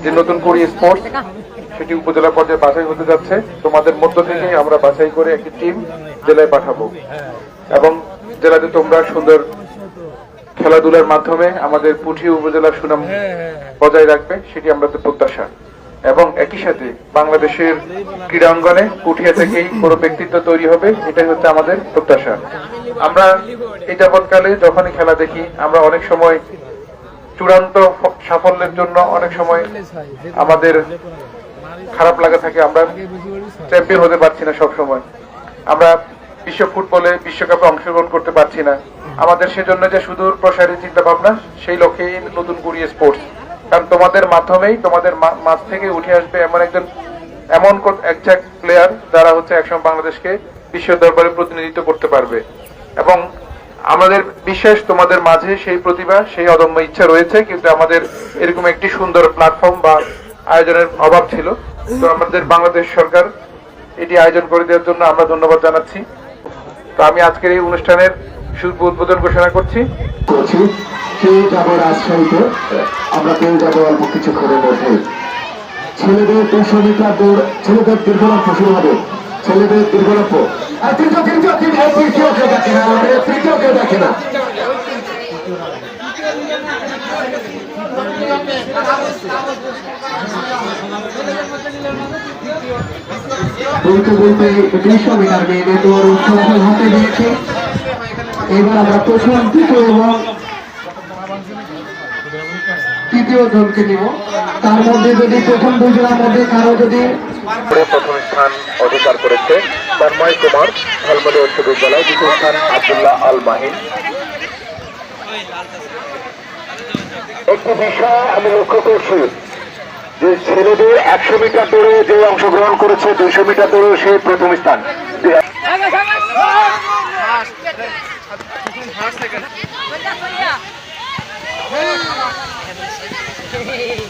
যে নতুন কুড়ি স্পোর্টস সেটি উপজেলা পর্যায়ে বাছাই হতে যাচ্ছে। তোমাদের মধ্য থেকেই আমরা বাছাই করে একটি টিম জেলায় পাঠাবো এবং জেলাতে তোমরা সুন্দর খেলাধুলার মাধ্যমে আমাদের পুঠি উপজেলার সুনাম বজায় রাখবে, সেটি আমাদের প্রত্যাশা। এবং একই সাথে বাংলাদেশের ক্রীড়াঙ্গনে পুঠিয়া থেকেই পুরো ব্যক্তিত্ব তৈরি হবে, এটাই হচ্ছে আমাদের প্রত্যাশা। আমরা এই যাবৎকালে যখনই খেলা দেখি, আমরা অনেক সময় চূড়ান্ত সাফল্যের জন্য অনেক সময় আমাদের খারাপ লাগা থাকে, আমরা চ্যাম্পিয়ন হতে পারছি না। সব সময় আমরা বিশ্ব ফুটবলে বিশ্বকাপে অংশগ্রহণ করতে পারছি না। আমাদের সেজন্য যে সুদূর প্রসারী চিন্তা ভাবনা, সেই লক্ষ্যে নতুন কুড়ি স্পোর্টস। কারণ তোমাদের মাধ্যমেই, তোমাদের মাঝ থেকে উঠে আসবে এমন একজাক্ট প্লেয়ার যারা হচ্ছে একসময় বাংলাদেশকে বিশ্ব দরবারে প্রতিনিধিত্ব করতে পারবে। এবং আমাদের বিশ্বাস তোমাদের মাঝে সেই প্রতিভা, সেই অদম্য ইচ্ছা রয়েছে, কিন্তু আমাদের এরকম একটি সুন্দর প্ল্যাটফর্ম বা আয়োজনের অভাব ছিল। তো আমাদের বাংলাদেশ সরকার এটি আয়োজন করে দেওয়ার জন্য আমরা ধন্যবাদ জানাচ্ছি। তো আমি আজকের এই অনুষ্ঠানের শুভ উদ্বোধন ঘোষণা করছি। আমরা পেয়ে যাবো অল্প কিছুক্ষণের মধ্যে। ছেলেদের 200 মিটার দৌড়, ছেলেদের দীর্ঘলক্ষ শুরু হবে। ছেলেদের দীর্ঘলক্ষ তৃতীয় কেউ দেখে না, তৃতীয় কেউ দেখে না। বলতে বলতে 200 মিটার মেয়েদের দৌড় ফলাফল হাতে দিয়েছে। এবার আমরা প্রথম, দ্বিতীয় এবং তৃতীয় জনকে নিব। তার মধ্যে যদি প্রথম দুজনের মধ্যে কারো যদি প্রথম স্থান অধিকার করেছে তন্ময় কুমার, ঝালমুড়ি উচ্চ বিদ্যালয়। দ্বিতীয় স্থান আব্দুল্লাহ আল মাহিন। একটি বিষয় আমি লক্ষ্য করছি যে ছেলেদের 100 মিটার দৌড়ে যে অংশগ্রহণ করেছে, 200 মিটার দৌড়ে সে প্রথম স্থান। Hey!